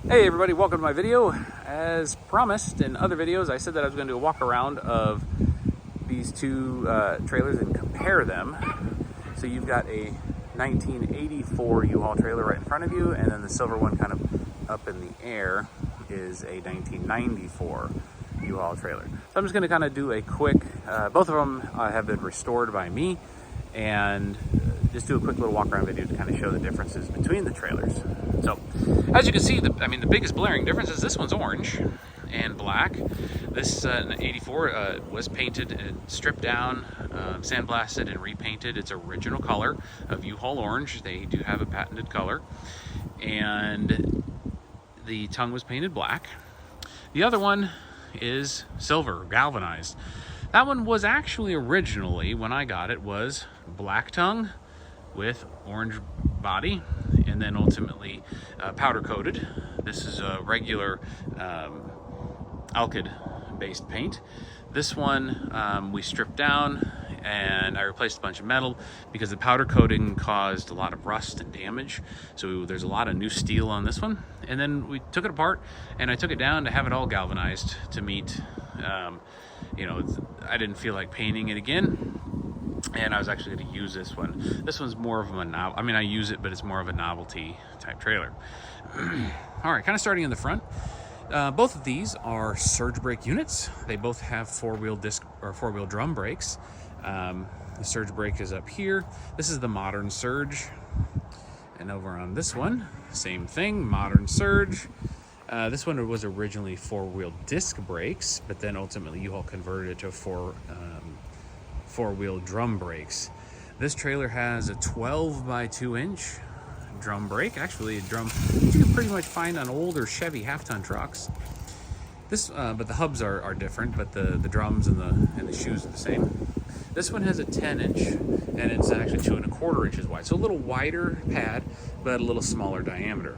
Hey everybody, welcome to my video. As promised in other videos, I said that I was going to do a walk around of these two trailers and compare them. So you've got a 1984 U-Haul trailer right in front of you, and then the silver one kind of up in the air is a 1994 U-Haul trailer. So I'm just going to kind of do a quick, both of them have been restored by me, and just do a quick little walk around video to kind of show the differences between the trailers. So as you can see, the biggest blaring difference is this one's orange and black. This 84 was painted and stripped down, sandblasted and repainted its original color of U-Haul orange. They do have a patented color, and the tongue was painted black. The other one is silver, galvanized. That one was actually originally, when I got it, was black tongue with orange body, and then ultimately powder coated. This is a regular alkyd based paint. This one we stripped down and I replaced a bunch of metal because the powder coating caused a lot of rust and damage. So there's a lot of new steel on this one. And then we took it apart and I took it down to have it all galvanized to meet, I didn't feel like painting it again. And I was actually going to use this one. This one's more of a I use it, but it's more of a novelty type trailer. All right, kind of starting in the front. Both of these are surge brake units. They both have four-wheel disc or four-wheel drum brakes. The surge brake is up here. This is the modern surge. And over on this one, same thing, modern surge. This one was originally four-wheel disc brakes, but then ultimately U-Haul converted it to four-wheel drum brakes. This trailer has a 12 by 2 inch drum brake, actually a drum you can pretty much find on older Chevy half-ton trucks. This, but the hubs are different, but the drums and the shoes are the same. This one has a 10 inch, and it's actually 2 1/4 inches wide, so a little wider pad, but a little smaller diameter.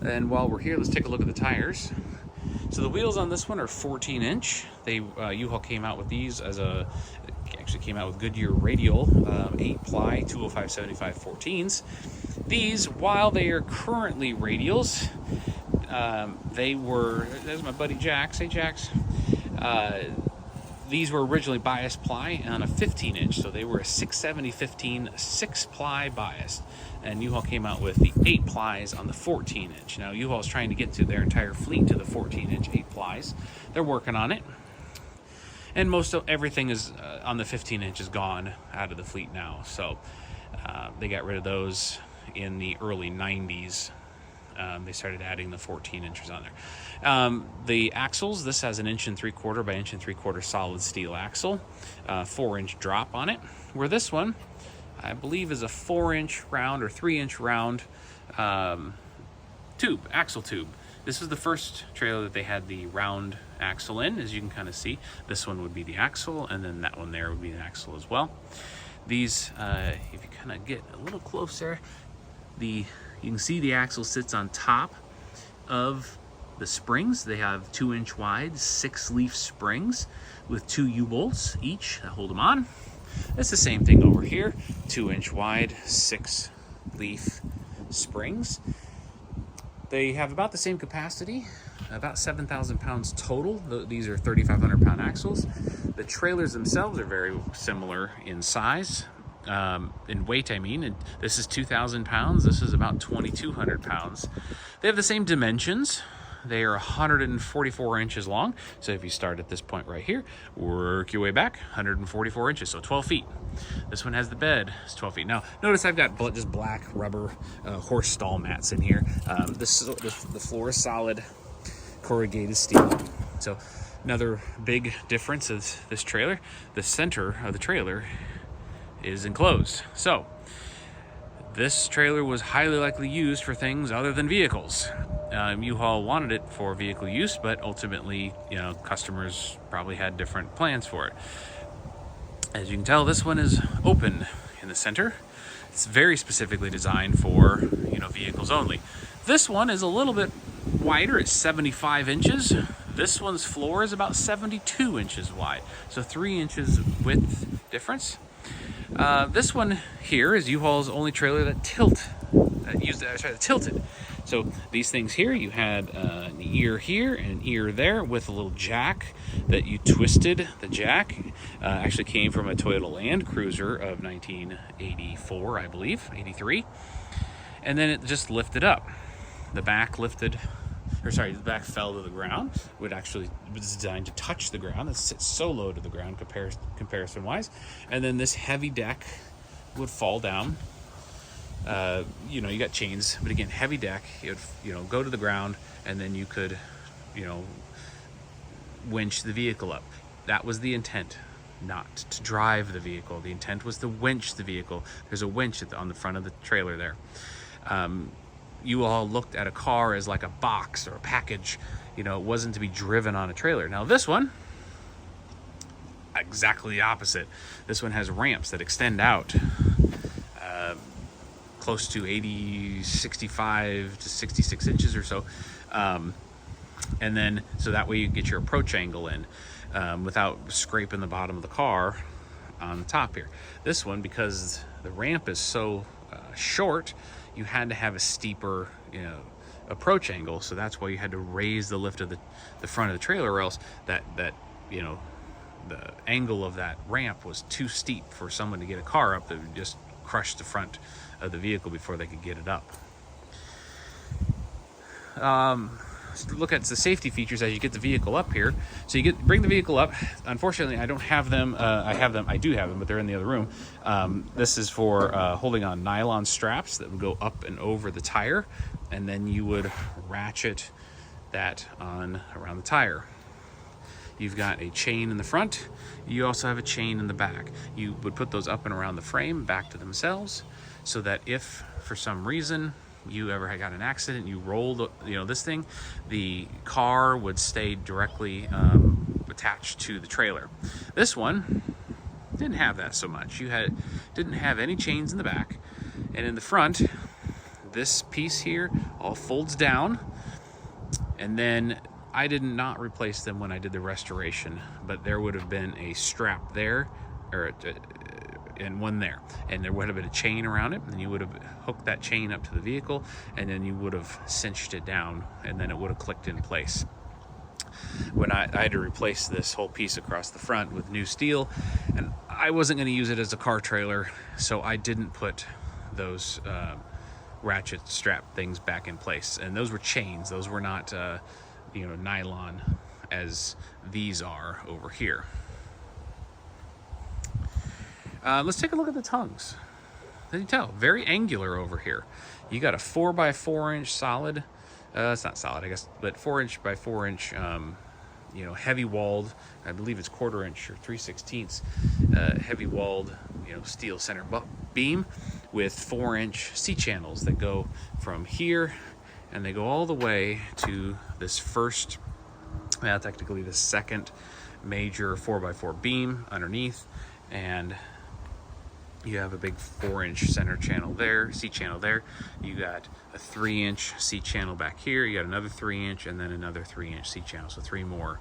And while we're here, let's take a look at the tires. So the wheels on this one are 14 inch. They U-Haul came out with these actually came out with Goodyear Radial 8-ply 205/75 14s. These, while they are currently radials, there's my buddy Jax. Hey Jax. These were originally bias ply on a 15 inch, so they were a 670/15 6-ply bias. And U-Haul came out with the 8 plies on the 14 inch. Now U-Haul is trying to get to their entire fleet to the 14 inch 8 plies. They're working on it. And most of everything is on the 15 inch is gone out of the fleet now. So they got rid of those in the early 90s. They started adding the 14 inches on there. The axles, this has an 1 3/4 by 1 3/4 solid steel axle, 4 inch drop on it, where this one, I believe, is a 4 inch round or 3 inch round axle tube. This is the first trailer that they had the round axle in, as you can kind of see. This one would be the axle, and then that one there would be an axle as well. These, if you kind of get a little closer, you can see the axle sits on top of the springs. They have 2 inch wide, 6-leaf springs with 2 U-bolts each that hold them on. It's the same thing over here, 2 inch wide, 6-leaf springs. They have about the same capacity, about 7,000 pounds total. These are 3,500 pound axles. The trailers themselves are very similar in size. In weight, and this is 2,000 pounds. This is about 2,200 pounds. They have the same dimensions. They are 144 inches long. So if you start at this point right here, work your way back, 144 inches, so 12 feet. This one has the bed, it's 12 feet. Now, notice I've got just black rubber horse stall mats in here. The floor is solid corrugated steel. So another big difference is this trailer. The center of the trailer is enclosed. So this trailer was highly likely used for things other than vehicles. U-Haul wanted it for vehicle use, but ultimately, customers probably had different plans for it. As you can tell, this one is open in the center. It's very specifically designed for, vehicles only. This one is a little bit wider. It's 75 inches. This one's floor is about 72 inches wide. So 3 inches width difference. This one here is U-Haul's only trailer that tilted. So these things here, you had an ear here and an ear there with a little jack that you twisted. The jack actually came from a Toyota Land Cruiser of 1984, I believe, 83. And then it just lifted up. The back lifted, the back fell to the ground. It was designed to touch the ground. It sits so low to the ground comparison-wise. And then this heavy deck would fall down. You got chains, but again, heavy deck, it would, go to the ground, and then you could, winch the vehicle up. That was the intent, not to drive the vehicle. The intent was to winch the vehicle. There's a winch on the front of the trailer there. You all looked at a car as like a box or a package. It wasn't to be driven on a trailer. Now this one, exactly the opposite. This one has ramps that extend out close to 65 to 66 inches or so. And then, so that way you get your approach angle in without scraping the bottom of the car on the top here. This one, because the ramp is so short, you had to have a steeper, approach angle. So that's why you had to raise the lift of the front of the trailer, or else that the angle of that ramp was too steep for someone to get a car up. That would just crush the front of the vehicle before they could get it up. Look at the safety features as you get the vehicle up here. So bring the vehicle up. Unfortunately, I don't have them. I do have them, but they're in the other room. This is for holding on nylon straps that would go up and over the tire, and then you would ratchet that on around the tire. You've got a chain in the front. You also have a chain in the back. You would put those up and around the frame back to themselves, so that if for some reason you ever got an accident, you rolled this thing, the car would stay directly attached to the trailer. This one didn't have that so much. Didn't have any chains in the back, and in the front, this piece here all folds down, and then I did not replace them when I did the restoration, but there would have been a strap there, and one there, and there would have been a chain around it, and you would have hooked that chain up to the vehicle, and then you would have cinched it down, and then it would have clicked in place. When I had to replace this whole piece across the front with new steel, and I wasn't going to use it as a car trailer, so I didn't put those ratchet strap things back in place. And those were chains. Those were not nylon as these are over here. Let's take a look at the tongues. As you tell, very angular over here. You got a 4x4 inch solid. It's not solid, I guess, but 4 inch by 4 inch, heavy walled. I believe it's 1/4 inch or 3/16 heavy walled, steel center beam with 4 inch C channels that go from here, and they go all the way to this technically the second major 4x4 beam underneath, and you have a big 4 inch center channel there, C channel there. You got a 3 inch C channel back here. You got another 3 inch, and then another 3 inch C channel. So 3 more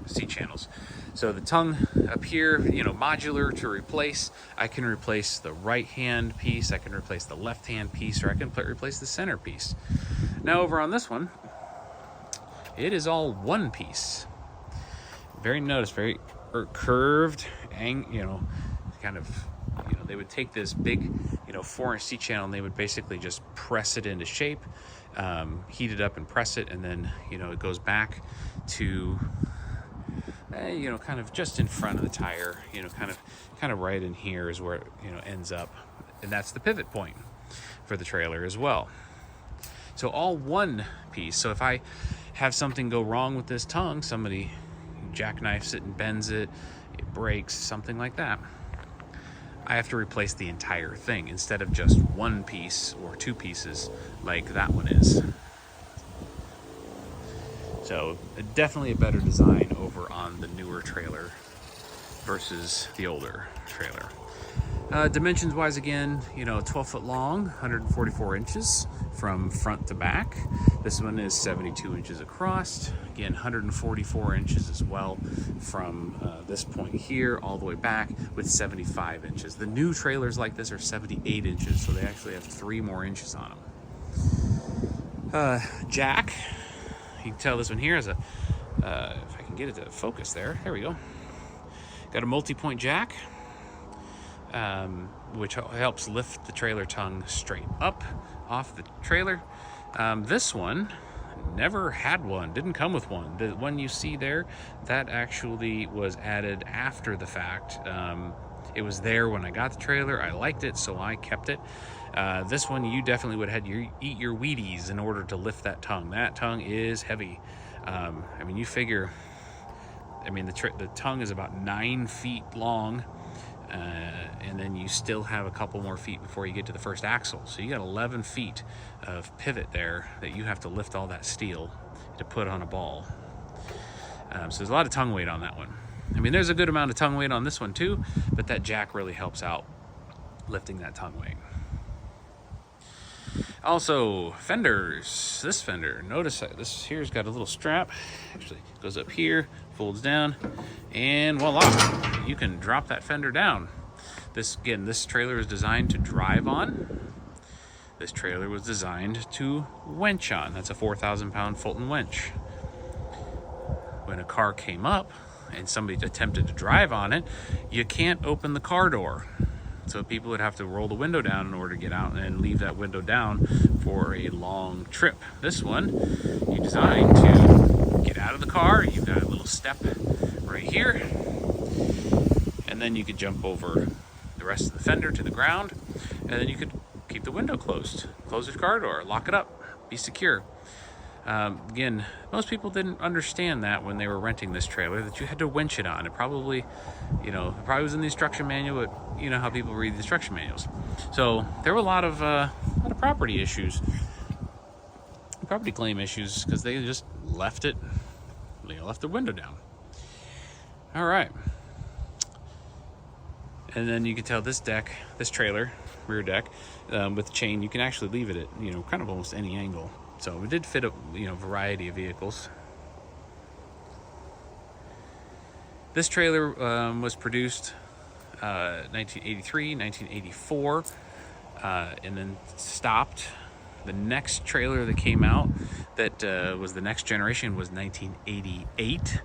C channels. So the tongue up here, modular to replace. I can replace the right hand piece, I can replace the left hand piece, or I can replace the center piece. Now over on this one, it is all one piece. Very curved, they would take this big, 4 inch C channel, and they would basically just press it into shape, heat it up and press it, and then, it goes back to, kind of just in front of the tire, kind of right in here is where it, ends up. And that's the pivot point for the trailer as well. So all one piece. So if I have something go wrong with this tongue, somebody jackknifes it and bends it, it breaks, something like that, I have to replace the entire thing instead of just one piece or two pieces like that one is. So definitely a better design over on the newer trailer versus the older trailer. Dimensions wise, again, 12 foot long, 144 inches from front to back. This one is 72 inches across. Again, 144 inches as well from this point here all the way back, with 75 inches. The new trailers like this are 78 inches, so they actually have 3 more inches on them. Jack, you can tell this one here is a, if I can get it to focus there we go. Got a multi-point jack, which helps lift the trailer tongue straight up off the trailer. This one never had one, didn't come with one. The one you see there, that actually was added after the fact. It was there when I got the trailer. I liked it, so I kept it. This one, you definitely would have had to eat your Wheaties in order to lift that tongue. That tongue is heavy. I mean, you figure, the tongue is about 9 feet long, and then you still have a couple more feet before you get to the first axle. So you got 11 feet of pivot there that you have to lift all that steel to put on a ball. So there's a lot of tongue weight on that one. There's a good amount of tongue weight on this one too, but that jack really helps out lifting that tongue weight. Also, fenders. This fender, notice that this here's got a little strap. Actually, goes up here, folds down, and voila, you can drop that fender down. This trailer is designed to drive on. This trailer was designed to winch on. That's a 4,000-pound Fulton winch. When a car came up and somebody attempted to drive on it, you can't open the car door. So people would have to roll the window down in order to get out and leave that window down for a long trip. This one, you designed to get out of the car. You've got a little step right here. And then you could jump over the rest of the fender to the ground. And then you could keep the window closed. Close your car door, lock it up, be secure. Again, most people didn't understand that when they were renting this trailer, that you had to winch it on. It probably, was in the instruction manual, but you know how people read the instruction manuals. So there were a lot of property issues, property claim issues, because they just left the window down. All right. And then you can tell this trailer, rear deck, with the chain, you can actually leave it at, kind of almost any angle. So it did fit a variety of vehicles. This trailer was produced 1983, 1984, and then stopped. The next trailer that came out that was the next generation was 1988.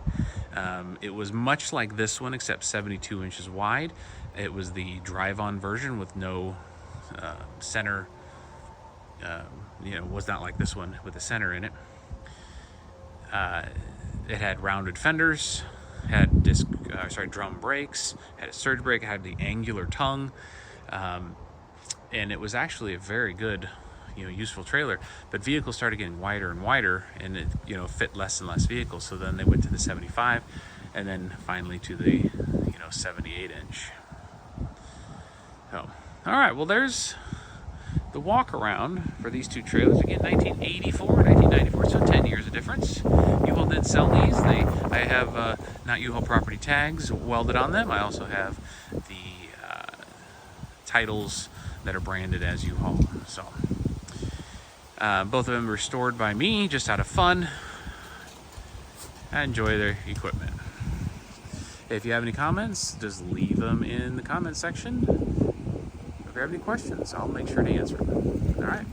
It was much like this one, except 72 inches wide. It was the drive-on version with no center. Was not like this one with a center in it. It had rounded fenders, had drum brakes, had a surge brake, had the angular tongue, and it was actually a very good, useful trailer. But vehicles started getting wider and wider, and it, fit less and less vehicles. So then they went to the 75, and then finally to the, 78 inch. So, all right, well, there's the walk around for these two trailers. Again, 1984, 1994, so 10 years of difference. U-Haul did sell these. I have not U-Haul property tags welded on them. I also have the titles that are branded as U-Haul. So both of them were restored by me just out of fun. I enjoy their equipment. If you have any comments, just leave them in the comment section. If you have any questions, I'll make sure to answer them. All right.